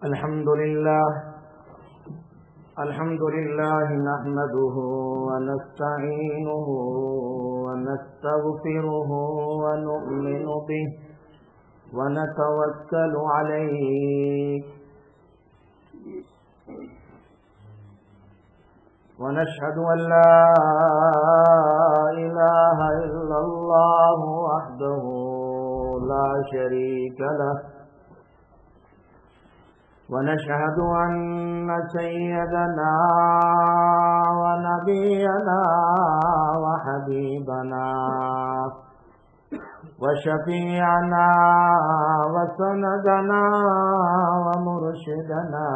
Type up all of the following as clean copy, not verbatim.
الحمد لله نحمده ونستعينه ونستغفره ونؤمن به ونتوكل عليه ونشهد أن لا إله إلا الله وحده لا شريك له ونشهد أن سيدنا ونبينا وحبيبنا وشفيعنا وسندنا ومرشدنا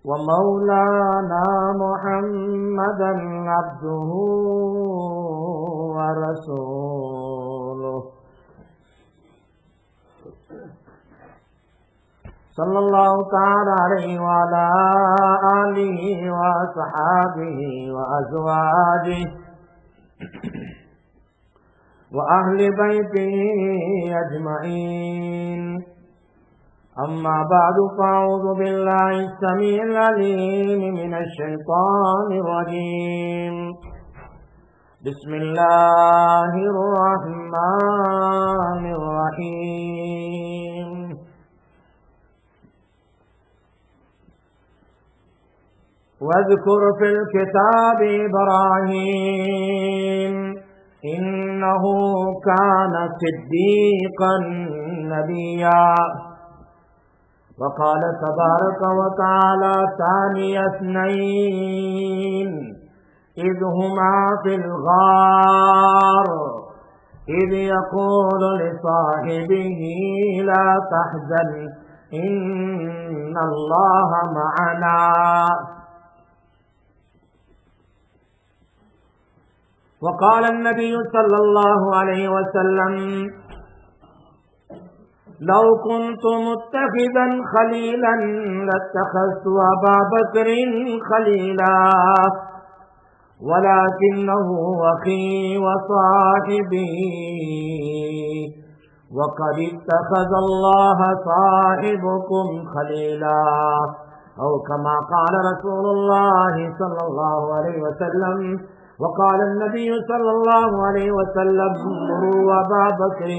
ومولانا محمدا عبده ورسوله صلى الله تعالى عليه وعلى آله وصحابه وأزواجه وأهل بيته أجمعين أما بعد فأعوذ بالله السميع العليم من الشيطان الرجيم بسم الله الرحمن الرحيم واذكر في الكتاب إبراهيم إنه كان صديقا نبيا وقال تبارك وتعالى ثاني اثنين إذ هما في الغار إذ يقول لصاحبه لا تحزن إن الله معنا وقال النبي صلى الله عليه وسلم لو كنت متخذا خليلا لاتخذت أبا بكر خليلا ولكنه أخي وصاحبي وقد اتخذ الله صاحبكم خليلا أو كما قال رسول الله صلى الله عليه وسلم وقال النبي صلى الله عليه وسلم مروا أبا بكر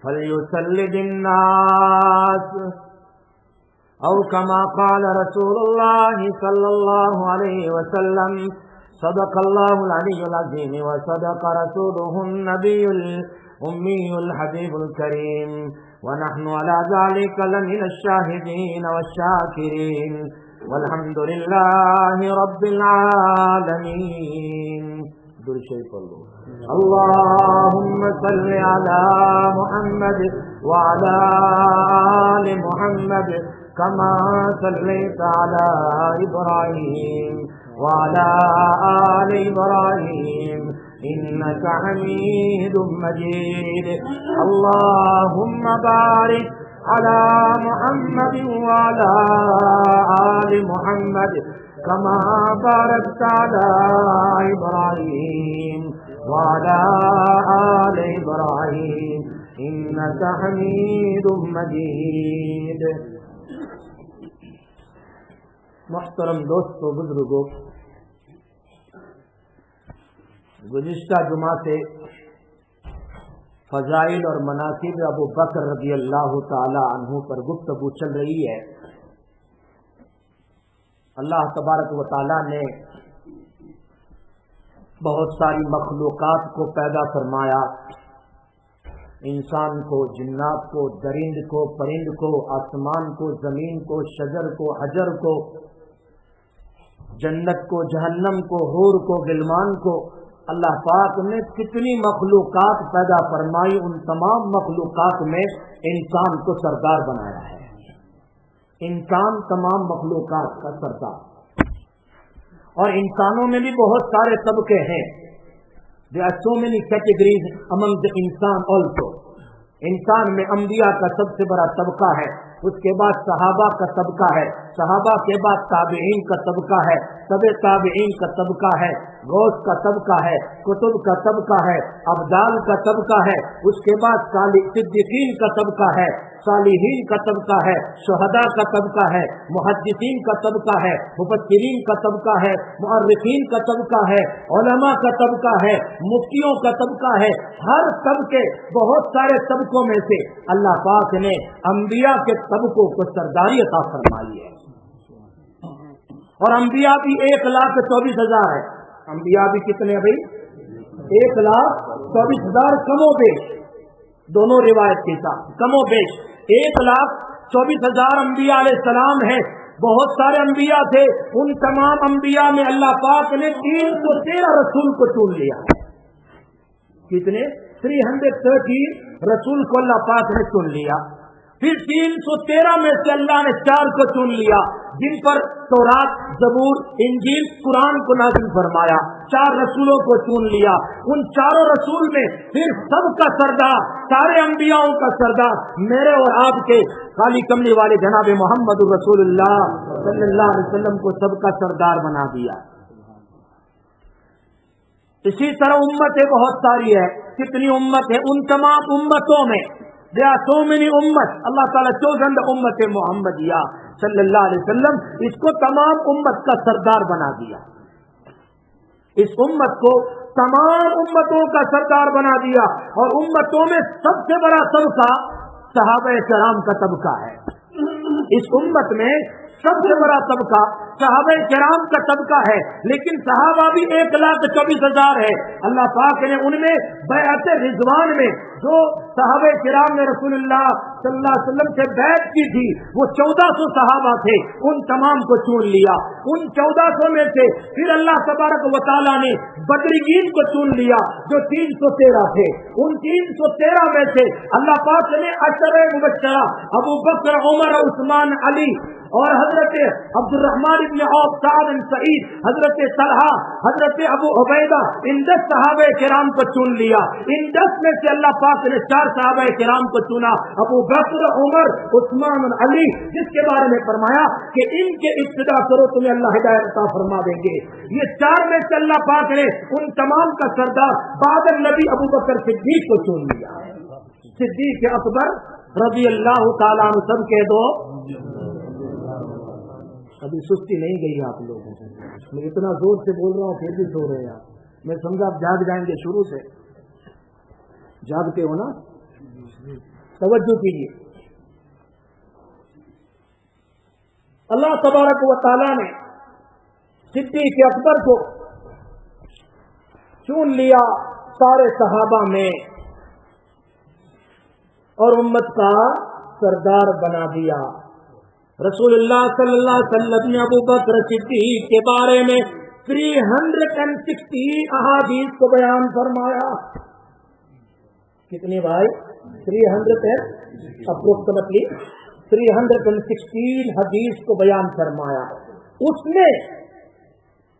فليسلد الناس أو كما قال رسول الله صلى الله عليه وسلم صدق الله العلي العظيم وصدق رسوله النبي الأمي الحبيب الكريم ونحن على ذلك لمن الشاهدين والشاكرين والحمد لله رب العالمين. اللهم صل على محمد وعلى آل محمد كما صليت على إبراهيم وعلى آل إبراهيم إنك حميد مجيد. اللهم بارك على محمد وعلى آل محمد كما باركت على إبراهيم وعلى آل إبراهيم إنك حميد مجيد. محترم دوستو بزرگو، گزشتہ جمعہ سے فضائل اور مناقب ابو بکر رضی اللہ تعالی عنہ پر گفتگو چل رہی ہے. اللہ تبارک و تعالی نے بہت ساری مخلوقات کو پیدا فرمایا، انسان کو، جنات کو، درند کو، پرند کو، آسمان کو، زمین کو، شجر کو، حجر کو، جنت کو، جہنم کو، حور کو، غلمان کو. اللہ پاک نے کتنی مخلوقات پیدا فرمائی، ان تمام مخلوقات میں انسان کو سردار بنایا ہے. انسان تمام مخلوقات کا سردار. اور انسانوں میں بھی بہت سارے طبقے ہیں. There are so many categories among the insan also. انسان میں انبیاء کا سب سے بڑا طبقہ ہے. اس کے بعد صحابہ کا طبقہ ہے، صحابہ کے بعد تابعین کا طبقہ ہے، تبع تابعین کا طبقہ ہے، غوث کا طبقہ ہے، کتب کا طبقہ ہے، ابدال کا طبقہ ہے، اس کے بعد صدیقین کا طبقہ ہے، صالحین کا طبقہ ہے، شہداء کا طبقہ ہے، محدثین کا طبقہ ہے، مفسرین کا طبقہ ہے، مؤرخین کا طبقہ ہے، علماء کا طبقہ ہے، مفتیوں کا طبقہ ہے۔ ہر طبقے، بہت سارے طبقوں میں سے اللہ پاک نے انبیاء کے طبقوں کو سرداری عطا فرمائی ہے، اور انبیاء بھی 1,24,000 ہے۔ انبیاء بھی کتنے بھائی؟ 1,24,000 کم و بیش، دونوں روایت کے ساتھ کم و بیش 1,24,000 انبیاء علیہ السلام ہیں۔ بہت سارے انبیاء تھے، ان تمام انبیاء میں اللہ پاک نے 313 رسول کو چن لیا۔ کتنے؟ 313 رسول کو اللہ پاک نے چن لیا۔ پھر 313 میں سے اللہ نے 4 کو چن لیا، جن پر تورات، زبور، انجیل، قرآن کو نازل فرمایا۔ 4 رسولوں کو چن لیا۔ ان 4 رسول میں پھر سب کا سردار، سارے انبیاء کا سردار، میرے اور آپ کے کالی کملی والے جناب محمد رسول اللہ صلی اللہ علیہ وسلم کو سب کا سردار بنا دیا۔ اسی طرح امتیں بہت ساری ہے۔ کتنی امت ہے؟ ان تمام امتوں میں سو منی امت، اللہ تعالیٰ چوزند امت محمدیہ صلی اللہ علیہ وسلم، اس کو تمام امت کا سردار بنا دیا۔ اس امت کو تمام امتوں کا سردار بنا دیا، اور امتوں میں سب سے بڑا طبقہ صحابہ کرام کا طبقہ ہے۔ اس امت میں سب سے بڑا طبقہ صحابہ کرام کا طبقہ ہے، لیکن صحابہ بھی 1,24,000 ہے۔ اللہ پاک نے ان میں بیعت رضوان میں جو صحابہ کرام نے رسول اللہ صلی اللہ علیہ وسلم سے بیعت کی تھی، وہ 1400 صحابہ تھے، ان تمام کو چن لیا۔ ان 1400 میں سے پھر اللہ تبارک و تعالیٰ نے بدرین کو چن لیا جو 313 تھے۔ ان 313 میں سے اللہ پاک نے 10 مبشرہ ابو بکر، عمر، عثمان، علی اور حضرت عبد الرحمن ابن عوف، سعد بن سعید، حضرت طلحہ، حضرت ابو عبیدہ، ان 10 صحابہ کرام کو چن لیا۔ ان 10 میں سے اللہ پاک نے 4 صحابہ کرام کو چنا، ابو بکر، عمر، عثمان اور علی، جس کے بارے میں فرمایا کہ ان کے ابتدا کرو تمہیں اللہ ہدایت عطا فرما دیں گے۔ یہ 4 میں سے اللہ پاک نے ان تمام کا سردار بعد نبی ابو بکر صدیق کو چن لیا۔ صدیق اکبر رضی اللہ تعالیٰ عنہ، سب کہہ دو ابھی سستی نہیں گئی آپ لوگوں کو، میں اتنا زور سے بول رہا ہوں پھر بھی سو رہے ہیں آپ۔ میں سمجھا آپ جاگ جائیں گے، شروع سے جاگتے ہو نا، توجہ کیجیے۔ اللہ تبارک و تعالیٰ نے صدیق اکبر کو چن لیا سارے صحابہ میں، اور امت کا سردار بنا دیا۔ رسول اللہ صلی اللہ علیہ وسلم نے ابو بکر صدیق کے بارے میں 316 احادیث کو بیان فرمایا۔ کتنی بھائی؟ 300 316 حدیث کو بیان فرمایا۔ اس میں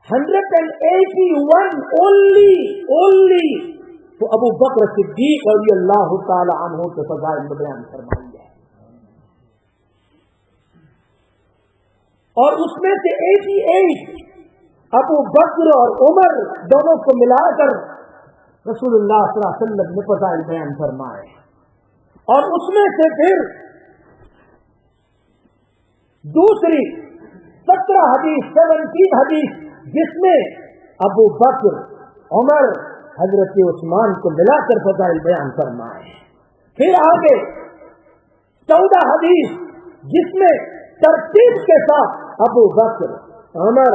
181 اونلی تو ابو بکر صدیق رضی اللہ تعالی عنہ کے فضائل کو بیان فرمائی ہے، اور اس میں سے 88 ابو بکر اور عمر دونوں کو ملا کر رسول اللہ صلی اللہ علیہ وسلم نے فضائل بیان فرمائے، اور اس میں سے پھر دوسری 17 حدیث جس میں ابو بکر، عمر، حضرت عثمان کو ملا کر فضائل بیان فرمائے۔ پھر آگے 14 حدیث جس میں ترتیب کے ساتھ ابو بکر، عمر،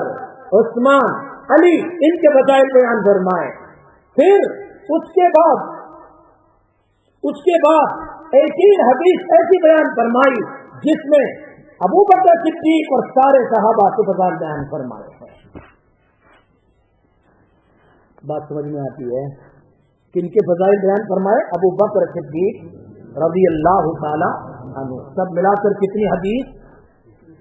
عثمان، علی ان کے فضائل بیان فرمائے۔ پھر اس کے بعد 18 حدیث ایسی بیان فرمائی جس میں ابو بکر صدیق اور سارے صحابہ کے فضائل بیان فرمائے ہیں۔ بات سمجھ میں آتی ہے؟ کن کے فضائل بیان فرمائے؟ ابو بکر صدیق رضی اللہ تعالی عنہ۔ سب ملا کر کتنی حدیث؟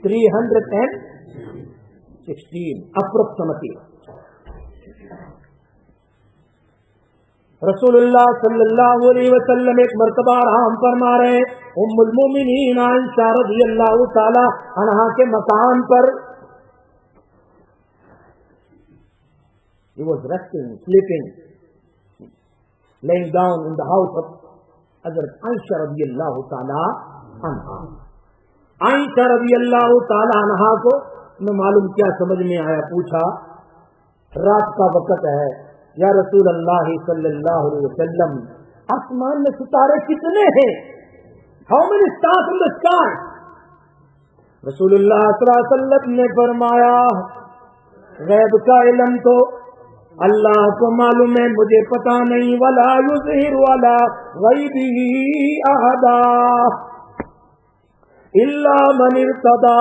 316 اپروکسیمیٹلی۔ رسول اللہ صلی اللہ علیہ وسلم ایک مرتبہ آرام فرما رہے ام المومنین عائشہ رضی اللہ تعالی عنہا کے مکان پر. He was resting, sleeping, laying down in the house of Hazrat Aisha رضی اللہ تعالی عنہا. عائشہ رضی اللہ تعالی عنہا کو میں معلوم کیا سمجھ میں آیا, پوچھا رات کا وقت ہے یا رسول اللہ صلی اللہ علیہ وسلم, آسمان میں ستارے کتنے ہیں؟ How many stars in the sky? رسول اللہ صلی اللہ علیہ وسلم نے فرمایا غیب کا علم تو اللہ کو معلوم ہے, مجھے پتا نہیں. ولا یظہر علی غیبہ احدا الا من ارتضی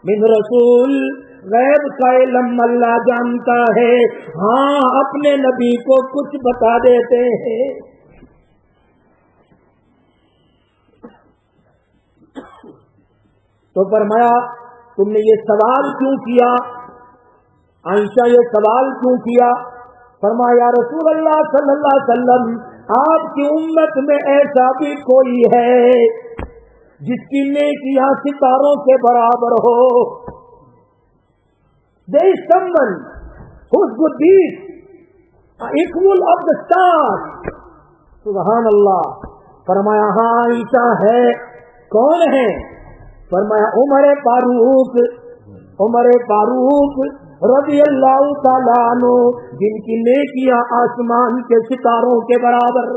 من رسول. غیب کا علم اللہ جانتا ہے, ہاں اپنے نبی کو کچھ بتا دیتے ہیں. تو فرمایا تم نے یہ سوال کیوں کیا؟ عائشہ یہ سوال کیوں کیا؟ فرمایا رسول اللہ صلی اللہ علیہ وسلم, آپ کی امت میں ایسا بھی کوئی ہے جس کی نیکیاں ستاروں کے برابر ہو. There is someone whose good deeds are equal of the stars. سبحان اللہ. فرمایا ہاں عائشہ ہے. کون ہے؟ فرمایا عمر فاروق. عمر فاروق رضی اللہ تعالیٰ عنہ, جن کی نیکیاں آسمان کے ستاروں کے برابر.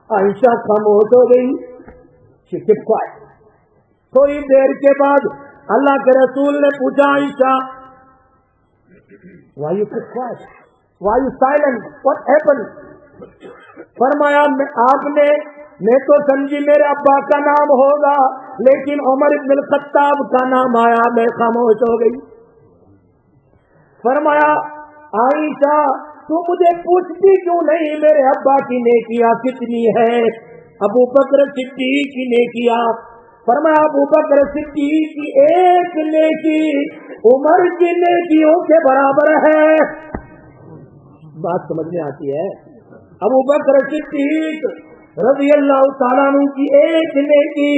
عائشہ خاموش ہو گئی. She kept quiet. تھوڑی دیر کے بعد اللہ کے رسول نے پوچھا عائشہ why you keep quiet, why you silent, what happened? فرمایا آپ نے, میں تو سمجھی میرے ابا کا نام ہوگا لیکن عمر بن الخطاب کا نام آیا, میں خاموش ہو گئی. فرمایا عائشہ تو مجھے پوچھتی کیوں نہیں میرے ابا کی نیکیاں کتنی ہے؟ ابو بکر صدیق کی نیکیاں. فرمایا ابو بکر صدیق کی ایک نیکی عمر کی نیکیوں کے برابر ہے. بات سمجھ میں آتی ہے؟ ابو بکر صدیق رضی اللہ تعالیٰ عنہ کی ایک نیکی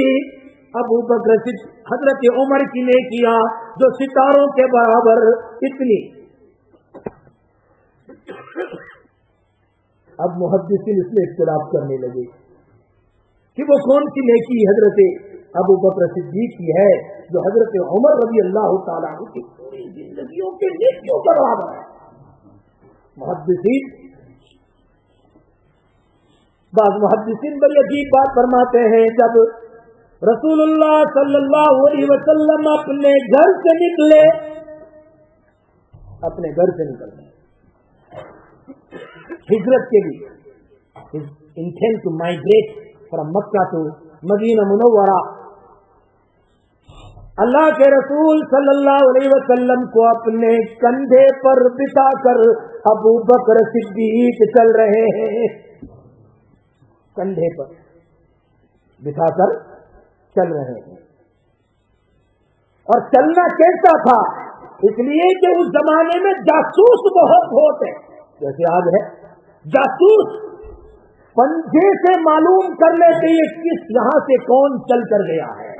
ابو بکر صدیق حضرت عمر کی نیکیاں جو ستاروں کے برابر اتنی. اب محدثین اس میں اختلاف کرنے لگے کہ وہ کون سی نیکی حضرت ابو بکر صدیق کی ہے جو حضرت عمر رضی اللہ تعالیٰ عنہ کی پوری زندگیوں کے نیکیوں کا برابر ہے. محدثین, بعض محدثین بڑی عجیب بات فرماتے ہیں, جب رسول اللہ صلی اللہ علیہ وسلم اپنے گھر سے نکلے, اپنے گھر سے نکلے ہجرت کے لیے, his intent to migrate from Makkah to مدینہ منورہ, اللہ کے رسول صلی اللہ علیہ وسلم کو اپنے کندھے پر بٹھا کر ابو بکر صدیق چل رہے ہیں. کندھے پر بٹھا کر چل رہے ہیں. اور چلنا کیسا تھا؟ اس لیے کہ اس زمانے میں جاسوس بہت ہوتے, جیسے آج ہے. جاسوس پنجے سے معلوم کر لیتے یہ کس یہاں سے کون چل کر گیا ہے,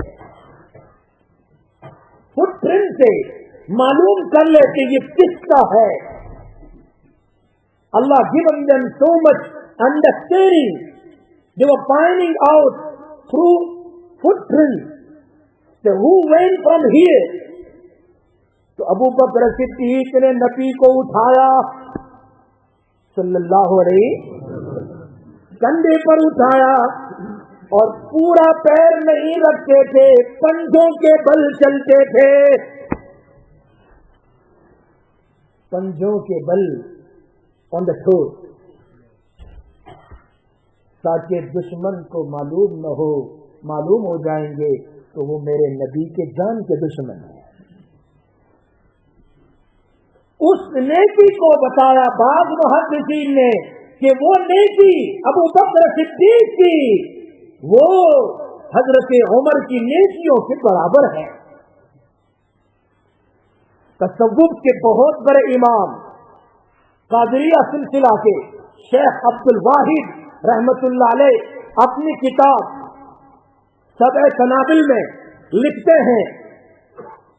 فٹ پرنٹ سے معلوم کر لیتے یہ کس کا ہے. اللہ given them so much understanding, they were finding out through footprints that who went from here. تو ابو بکر صدیق نے نبی کو اٹھایا صلی اللہ علیہ, کندھے پر اٹھایا اور پورا پیر نہیں رکھتے تھے, پنجوں کے بل چلتے تھے, پنجوں کے بل on the toe, تاکہ دشمن کو معلوم نہ ہو, معلوم ہو جائیں گے تو وہ میرے نبی کے جان کے دشمن ہیں. اس نیکی کو بتایا بعض محدثین نے کہ وہ نیکی ابو بکر صدیق کی وہ حضرت عمر کی نیکیوں کے برابر ہے. تصوف کے بہت بڑے امام قادریہ سلسلہ کے شیخ عبد الواحد رحمتullah علیہ اپنی کتاب سبع سنابل میں لکھتے ہیں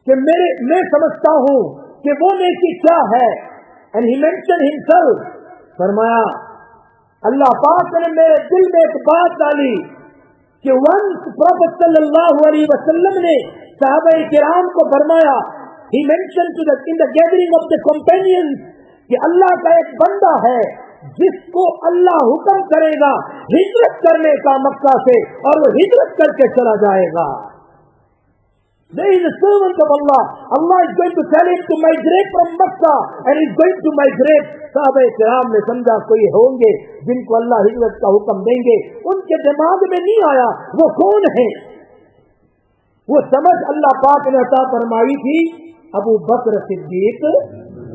کہ میں سمجھتا ہوں کہ وہ نیکی کیا ہے. And he mentioned himself. فرمایا اللہ پاک نے میرے دل میں ایک بات ڈالی کہ once Prophet sallallahu alaihi wasallam نے صحابہ کرام کو فرمایا, he mentioned in the gathering of the companions کہ اللہ کا ایک بندہ ہے جس کو اللہ حکم کرے گا ہجرت کرنے کا مکہ سے, اور وہ ہجرت کر کے چلا جائے گا. There is a servant of Allah. Allah is going to tell him to migrate from Makkah and he is going to migrate. صحابہ کرام نے سمجھا کوئی ہوں گے جن کو اللہ ہجرت کا حکم دیں گے. ان کے دماغ میں نہیں آیا وہ کون ہے. وہ سمجھ اللہ پاک نے عطا فرمائی تھی ابو بکر صدیق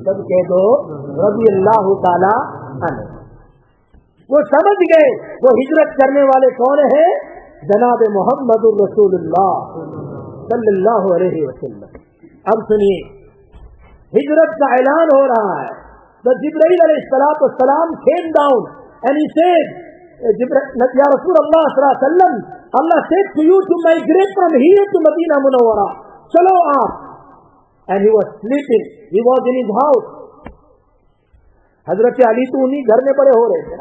سب کہہ دو رضی اللہ تعالی عنہ. وہ سمجھ گئے وہ ہجرت کرنے والے کون ہیں, جناب محمد الرسول اللہ صلی اللہ علیہ وسلم. اب سنیے ہجرت کا اعلان ہو رہا ہے. تو جبرائیل علیہ السلام came down and he said, یا رسول اللہ صلی اللہ علیہ وسلم, Allah said to you to migrate from here to Medina Munawwara. چلو آپ. And he was sleeping. He was in his house. حضرت علی تو انہیں گھر میں بڑے ہو رہے تھے.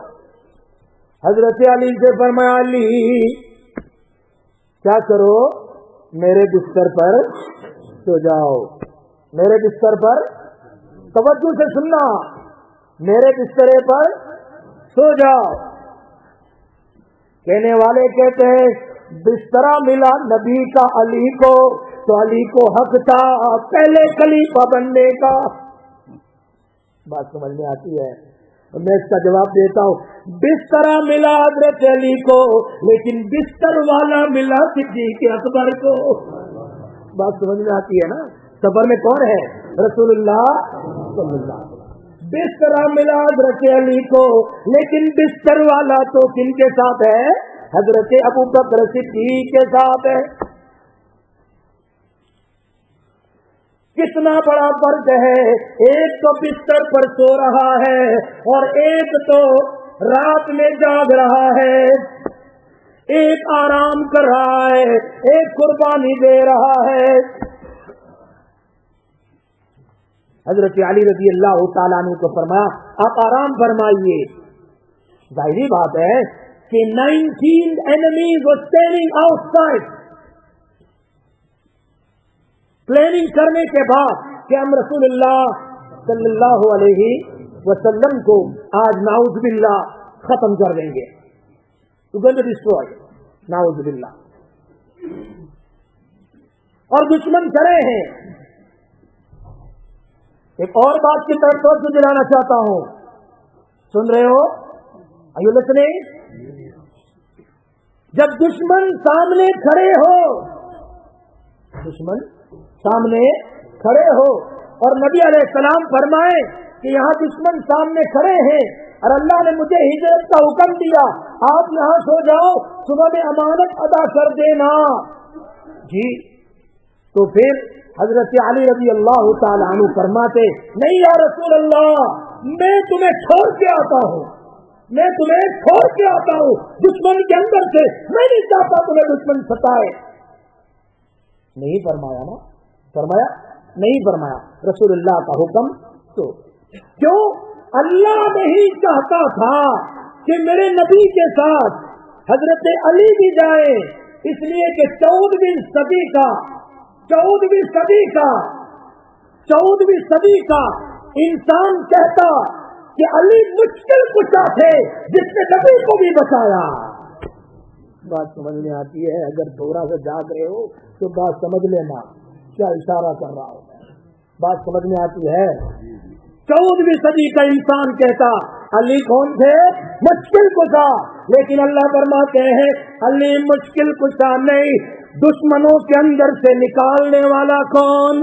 حضرت علی سے فرمایا علی کیا کرو, میرے بستر پر سو جاؤ. میرے بستر پر توجہ سے سننا, میرے بسترے پر سو جاؤ. کہنے والے کہتے ہیں بسترا ملا نبی کا علی کو تو علی کو حق تھا پہلے خلیفہ بننے کا. بات سمجھ میں آتی ہے؟ میں اس کا جواب دیتا ہوں. بسترا ملا حضرت علی کو لیکن بستر والا ملا صدیق اکبر کو. بات سمجھ میں آتی ہے نا؟ سفر میں کون ہے؟ رسول اللہ صلی اللہ علیہ وسلم. بسترا ملا حضرت علی کو لیکن بستر والا تو کن کے ساتھ ہے؟ حضرت ابو بکر صدیق کے ساتھ ہے. کتنا بڑا فرق ہے. ایک تو بستر پر سو رہا ہے اور ایک تو رات میں جاگ رہا ہے. ایک آرام کر رہا ہے, ایک قربانی دے رہا ہے. حضرت علی رضی اللہ تعالیٰ عنہ کو فرمایا آپ آرام فرمائیے. ظاہری بات ہے کہ 19 enemies were standing outside. Planning کرنے کے بعد کہ ہم رسول اللہ صلی اللہ علیہ وسلم کو آج نعوذ باللہ ختم کر دیں گے. نعوذ باللہ. اور دشمن کرے ہیں. ایک اور بات کی طرف توجہ دلانا چاہتا ہوں. سن رہے ہو؟ Are you listening? جب دشمن سامنے کھڑے ہو, دشمن سامنے کھڑے ہو اور نبی علیہ السلام فرمائے کہ یہاں دشمن سامنے کھڑے ہیں اور اللہ نے مجھے ہجرت کا حکم دیا, آپ یہاں سو جاؤ, صبح میں امانت ادا کر دینا. جی تو پھر حضرت علی رضی اللہ تعالی عنہ فرماتے نہیں یا رسول اللہ میں تمہیں چھوڑ کے آتا ہوں, میں تمہیں چھوڑ کے آتا ہوں دشمن کے اندر سے. میں نہیں چاہتا تمہیں دشمن ستائے. نہیں فرمایا نا, فرمایا نہیں فرمایا. رسول اللہ کا حکم تو کیوں اللہ نہیں چاہتا تھا کہ میرے نبی کے ساتھ حضرت علی بھی جائے, اس لیے کہ 14ویں صدی کا انسان کہتا کہ علی مشکل کشا تھے جس نے نبی کو بھی بچایا. بات سمجھ میں آتی ہے؟ اگر تھوڑا سا جاگ رہے ہو تو بات سمجھ لینا کیا اشارہ کر رہا ہوں. بات سمجھ میں آتی ہے؟ 14ویں صدی کا انسان کہتا علی کون تھے؟ مشکل کشا. لیکن اللہ فرماتے ہیں علی مشکل کشا نہیں, دشمنوں کے اندر سے نکالنے والا کون؟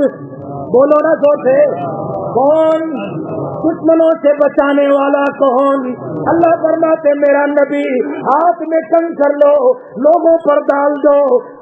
بولو نا سوچے کون؟ دشمنوں سے بچانے والا کون؟ اللہ فرماتے میرا نبی ہاتھ میں کنکر لو, لوگوں پر ڈال دو,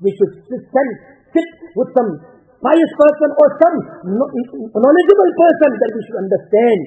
We should sit with some pious person or some knowledgeable person that we should understand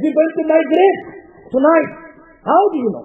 we going to migrate tonight? How do you know?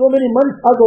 so many months ago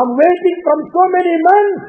I'm waiting from so many months,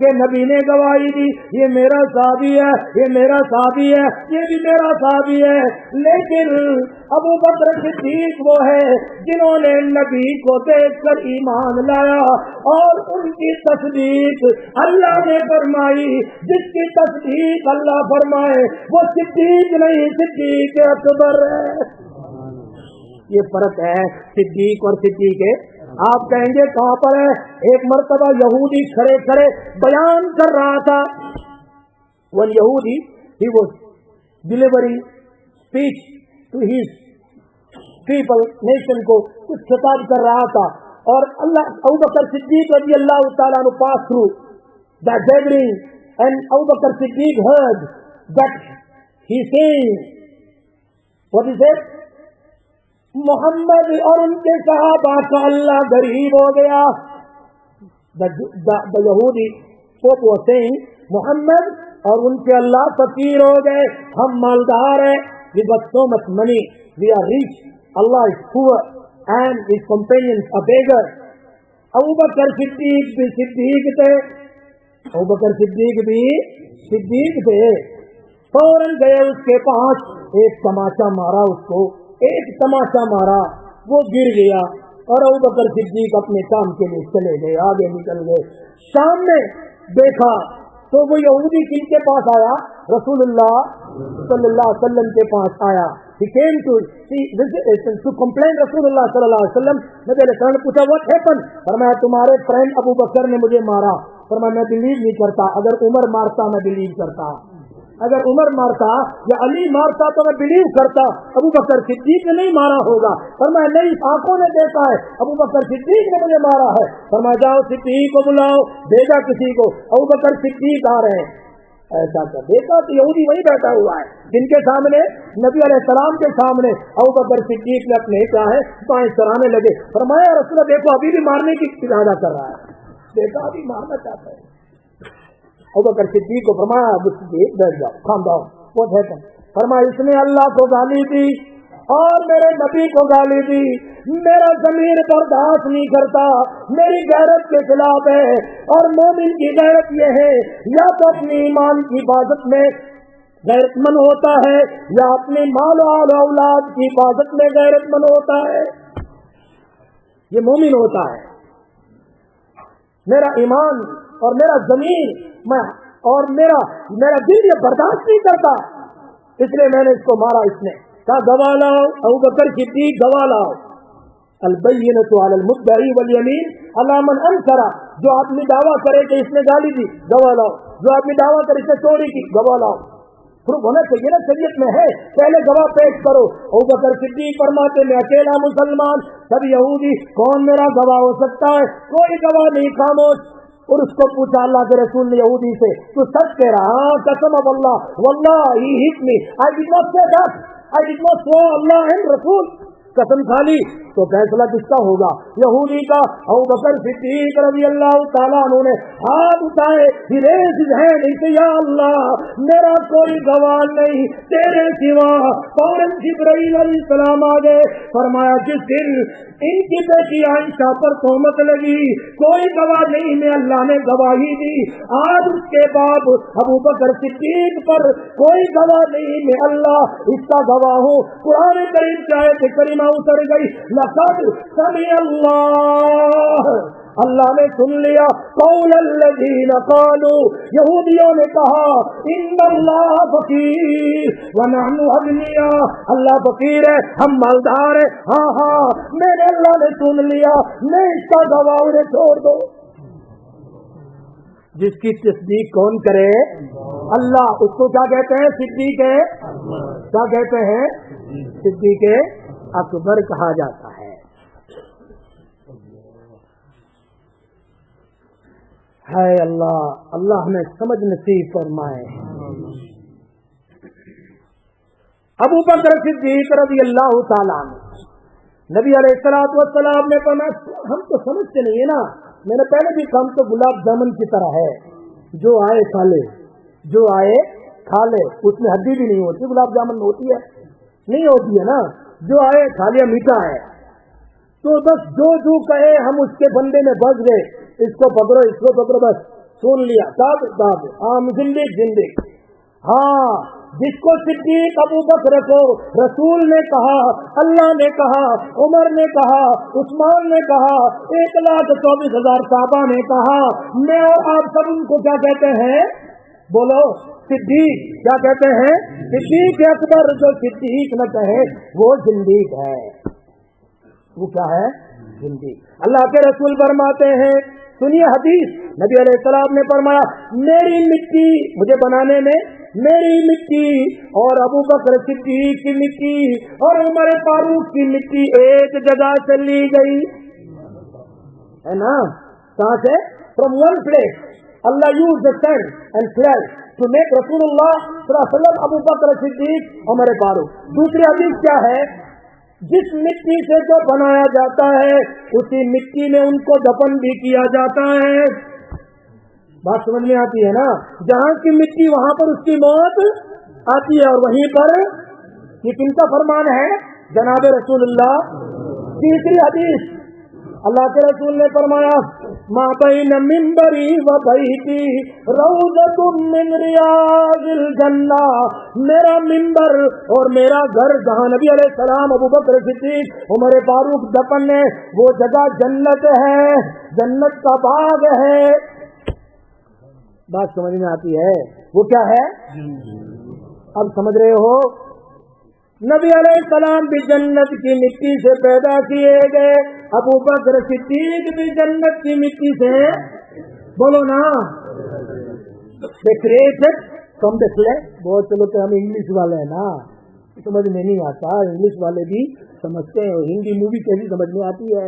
کہ نبی نے گواہی دی یہ میرا صحابی ہے، یہ میرا صحابی ہے، یہ بھی میرا صحابی ہے، لیکن ابو بکر صدیق وہ ہے جنہوں نے نبی کو دیکھ کر ایمان لایا، اور ان کی تصدیق اللہ نے فرمائی، جس کی تصدیق اللہ فرمائے وہ صدیق نہیں صدیق اکبر ہے۔ یہ فرق ہے صدیق اور صدیق ہے۔ آپ کہیں گے کہاں پر ہے؟ ایک مرتبہ یہودی کھڑے کھڑے بیان کر رہا تھا، ون یہودی he was delivery speech to his people, nation کو کچھ خطاب کر رہا تھا، اور اللہ ابوبکر صدیق رضی اللہ تعالیٰ عنہ pass through that gathering, and Abu Bakr Siddiq heard that he saying, what is it? محمد اور ان کے صحابہ کا اللہ غریب ہو گیا۔ the یہودی pope was saying محمد اور ان کے اللہ فقیر ہو گئے، ہم مالدار ہیں، we got so much money, we are rich, Allah is poor and his companions are beggar۔ ابو بکر صدیق بھی صدیق تھے، ابو بکر صدیق بھی صدیق تھے، فوراً گئے اس کے پاس، ایک تماچا مارا اس کو، ایک تماچا مارا، وہ گر گیا، اور ابو بکر صدیق اپنے کام کے لیے چلے گئے، آگے نکل گئے۔ شام میں دیکھا تو وہ یہودی کن کے پاس آیا؟ رسول اللہ صلی اللہ علیہ وسلم کے پاس آیا۔ He came to complain رسول اللہ صلی اللہ علیہ وسلم۔ نبی علیہ السلام نے پوچھا what happened؟ فرمایا تمہارے فرینڈ ابو بکر نے مجھے مارا۔ فرمایا میں بلیو نہیں کرتا، اگر عمر مارتا میں بلیو کرتا، اگر عمر مارتا یا علی مارتا تو میں بلیو کرتا، ابو بکر صدیق نے نہیں مارا ہوگا۔ فرمایا نہیں، آنکھوں نے دیکھا ہے، ابو بکر صدیق نے مجھے مارا ہے۔ فرمایا جاؤ صدیق کو بلاؤ، بھیجا کسی کو، ابو بکر صدیق آ رہے ہیں۔ ایسا کر دیکھا تو یہودی وہی بیٹھا ہوا ہے جن کے سامنے نبی علیہ السلام کے سامنے ابو بکر صدیق نے اپنے کیا ہے بائیں سرانے لگے۔ فرمایا رسول اللہ دیکھو ابھی بھی مارنے کی ارادہ کر رہا ہے، دیکھا ابھی مارنا چاہتا ہے۔ ابو بکر صدیق کو فرمایا بیٹھ جاؤ، calm down, what happened؟ فرمایا اس نے اللہ کو گالی دی اور میرے نبی کو گالی دی، میرا ضمیر برداشت نہیں کرتا، میری غیرت کے خلاف ہے، اور مومن کی غیرت یہ ہے یا تو اپنی ایمان کی حفاظت میں غیرت مند ہوتا ہے یا اپنے مال و اولاد کی حفاظت میں غیرت مند ہوتا ہے، یہ مومن ہوتا ہے۔ میرا ایمان اور میرا ضمیر اور میرا دل یہ برداشت نہیں کرتا، اس لیے میں نے اس کو مارا۔ اس نے کہا گواہ لاؤ، ابو بکر صدیق گواہ لاؤ۔ البینۃ علی المدعی والیمین علی من انکر، جو آدمی دعویٰ کرے کہ اس نے گالی دی گواہ لاؤ، جو آدمی دعویٰ کرے اس نے چوری کی گواہ لاؤ۔ پھر ہونا چاہیے نا، شریعت میں ہے پہلے گواہ پیش کرو۔ ابو بکر صدیق فرماتے میں اکیلا مسلمان، سب یہودی، کون میرا گواہ ہو سکتا ہے؟ کوئی گواہ نہیں، خاموش۔ اور اس کو پوچھا اللہ کے رسول نے یہودی سے، تو سچ کہہ رہا؟ ہاں قسم اللہ واللہ ہی ہٹ می، I did not say that, I did not swear Allah and Rasul، قسم کھا لی۔ تو فیصلہ کس کا ہوگا؟ یہودی کا۔ ابو بکر صدیق رضی اللہ تعالیٰ عنہ نے ہاتھ اٹھائے، یا اللہ میرا کوئی گواہ نہیں تیرے سوا۔ فوراً جبرائیل علیہ السلام آ گئے، فرمایا جس دن ان کی بیٹی عائشہ پر تہمت لگی کوئی گواہ نہیں میں اللہ نے گواہی دی، آج اس کے بعد ابو بکر صدیق پر کوئی گواہ نہیں میں اللہ اس کا گواہ ہوں۔ قرآن کریم کی آیت کریمہ اتر گئی، لقد سمع اللہ، اللہ نے سن لیا قول الذین قالوا، یہودیوں نے کہا ان اللہ فقیر ونحن اغنیاء، اللہ فقیر ہے ہم مالدار ہیں۔ ہاں ہاں میں نے اللہ نے سن لیا، میں اس کا گواہ انہیں چھوڑ دو۔ جس کی تصدیق کون کرے؟ اللہ، اس کو کیا کہتے ہیں؟ صدیق ہے، کیا کہتے ہیں؟ صدیق اکبر کہا جاتا ہے۔ ہے اللہ، اللہ ہمیں سمجھ نصیب فرمائے۔ ابو بکر صدیق رضی اللہ تعالیٰ عنہ، نبی علیہ الصلوۃ والسلام نے فرمایا ہم تو سمجھتے نہیں ہے نا، میں نے پہلے بھی کہا تو گلاب جامن کی طرح ہے، جو آئے کھا لے، جو آئے کھا لے، اس میں ہڈی بھی نہیں ہوتی، گلاب جامن میں ہوتی ہے نہیں ہوتی ہے نا، جو آئے کھا لیا، میٹھا ہے، تو بس جو کہے ہم اس کے بندے میں بس گئے، اس کو پکڑو اس کو پکڑو، بس سن لیا صاحب عام زندگی ہاں جس کو صدیق ابو بکر کو رسول نے کہا، اللہ نے کہا، عمر نے کہا، عثمان نے کہا، 1,24,000 صحابہ نے کہا، میں اور آپ سب ان کو کیا کہتے ہیں؟ بولو صدیق. کیا کہتے ہیں؟ صدیق اکبر. جو صدیق نہ کہے وہ زندیق ہے. وہ کیا ہے؟ زندیق. اللہ کے رسول فرماتے ہیں، سنیے حدیث، نبی علیہ السلام نے فرمایا میری مٹی مجھے بنانے میں، میری مٹی اور ابو بکر صدیق کی مٹی اور عمر فاروق کی مٹی ایک جگہ سے لی گئی ہے نا. کہاں سے؟ From one place. اللہ use the sand and flesh to make رسول اللہ صلی اللہ علیہ وسلم ابو بکر صدیق عمر فاروق. دوسری حدیث کیا ہے؟ جس مٹی سے جو بنایا جاتا ہے اسی مٹی میں ان کو دفن بھی کیا جاتا ہے. بات سمجھ میں آتی ہے نا؟ جہاں کی مٹی وہاں پر اس کی موت آتی ہے، اور وہیں پر یہ کن کا فرمان ہے؟ جناب رسول اللہ. تیسری حدیث اللہ کے رسول نے فرمایا ما بین منبری و بیتی روضۃ من ریاض الجنہ. میرا منبر اور میرا گھر جہاں نبی علیہ السلام، ابو بکر صدیق، عمر فاروق دفن ہے، وہ جگہ جنت ہے، جنت کا باغ ہے. بات سمجھ میں آتی ہے؟ وہ کیا ہے؟ اب سمجھ رہے ہو؟ نبی علیہ السلام بھی جنت کی مٹی سے پیدا کیے گئے، ابو بکر صدیق بھی جنت کی مٹی سے، بولو نا، بہت سے لوگ ہم انگلش والے ہیں نا، سمجھ میں نہیں آتا. انگلش والے بھی سمجھتے ہیں. ہندی مووی کیسی سمجھ میں آتی ہے؟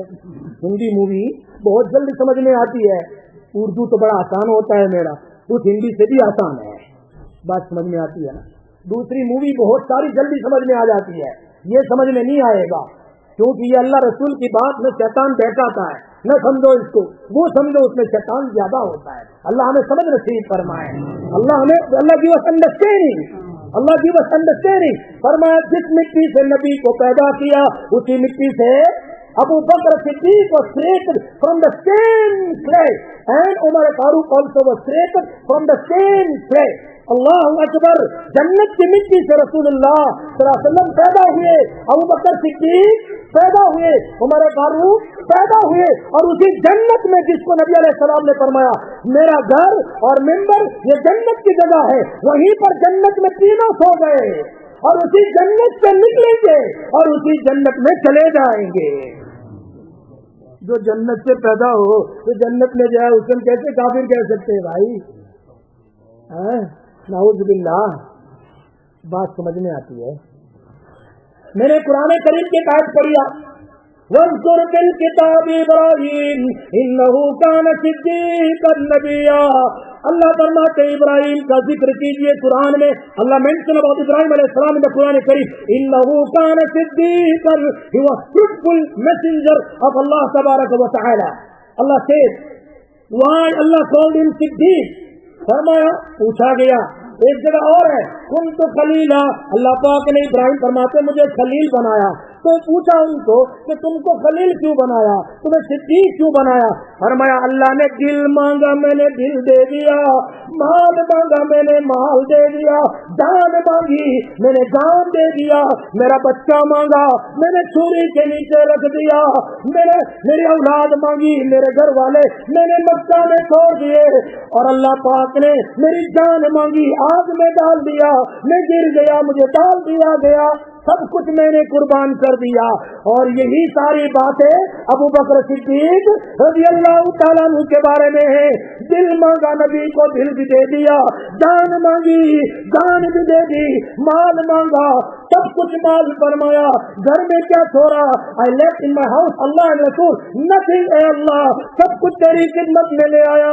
ہندی مووی بہت جلدی سمجھ میں آتی ہے. اردو تو بڑا آسان ہوتا ہے میرا، کچھ ہندی سے بھی آسان ہے. بات سمجھ میں آتی ہے نا؟ دوسری مووی بہت ساری جلدی سمجھ میں آ جاتی ہے، یہ سمجھ میں نہیں آئے گا کیونکہ یہ اللہ رسول کی بات میں شیطان بیٹھاتا ہے. نہ سمجھو اس کو، وہ سمجھو اس میں شیطان زیادہ ہوتا ہے. اللہ ہمیں سمجھ نصیب فرمائے. اللہ کی بس انڈرسٹینڈنگ فرمایا جس مٹی سے نبی کو پیدا کیا اسی مٹی سے ابو بکر صدیق was created from the same clay and Umar Farooq also was created from the same clay. اللہ اکبر. جنت کی مٹی سے رسول اللہ صلی اللہ علیہ وسلم پیدا ہوئے، ابو بکر صدیق پیدا ہوئے، عمر فاروق پیدا ہوئے، اور اسی جنت میں جس کو نبی علیہ السلام نے فرمایا میرا گھر اور منبر یہ جنت کی جگہ ہے، وہیں پر جنت میں تینوں سو گئے اور اسی جنت سے نکلیں گے اور اسی جنت میں چلے جائیں گے. جو جنت سے پیدا ہو تو جنت میں جائے، اس کو کیسے کافر کہہ سکتے ہیں بھائی؟ نعوذ باللہ. بات سمجھ میں آتی ہے؟ میں نے قرآن کریم کی آیت پڑھی وَاذْكُرْ فِي الْكِتَابِ إِبْرَاهِيمَ إِنَّهُ كَانَ صِدِّيقًا نَبِيًّا. اللہ فرماتے ابراہیم کا ذکر کیجئے قرآن میں. اللہ mention about Ibrahim علیہ السلام in the Quran Kareem. إِنَّهُ كَانَ صِدِّيقًا. He was fruitful messenger of Allah تبارک و تعالی. Allah says why Allah called him Siddiq. فرمایا پوچھا گیا. ایک جگہ اور ہے کنت خلیلا، اللہ پاک نے ابراہیم فرماتے مجھے خلیل بنایا. تو پوچھا ان کو کہ تم کو خلیل کیوں بنایا، تمہیں صدیق کیوں بنایا؟ فرمایا اللہ نے دل مانگا میں نے دل دے دیا، مال مانگا میں نے مال دے دیا، جان مانگی میں نے جان دے دیا، میرا بچہ مانگا میں نے چھری کے نیچے رکھ دیا، میری اولاد مانگی میرے گھر والے میں نے مکہ میں چھوڑ دیے، اور اللہ پاک نے میری جان مانگی آگ میں ڈال دیا، میں گر گیا مجھے ڈال دیا گیا، سب کچھ میں نے قربان کر دیا. اور یہی ساری باتیں ابو بکر صدیق رضی اللہ تعالیٰ عنہ کے بارے میں ہے. دل مانگا نبی کو دل بھی دے دیا، جان مانگی جان بھی دے دی، مال مانگا سب کچھ مال فرمایا. گھر میں کیا چھوڑا؟ I left in my house Allah and رسول nothing. اے اللہ سب کچھ تیری خدمت میں لے آیا.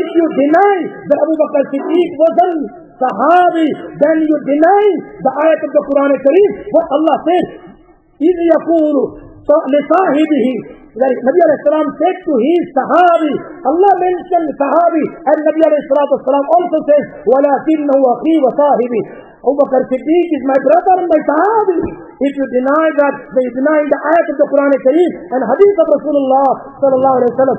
if you deny that Abu Bakr Siddiq wasn't sahabi, then you deny the ayat of the Quran Kareem what Allah said إذ يقول لصاحبه Nabi alayhi salam said to his sahabi. Allah mentioned sahabi and Nabi alayhi salatu wasalam also says وَلَكِنَّهُ أَخِي وَصَاحِبِي Abu Bakr Siddiq is my brother and my sahabi. If you deny that, then you deny the ayat of the Quran Kareem and hadith of Rasulullah sallallahu alaihi wasallam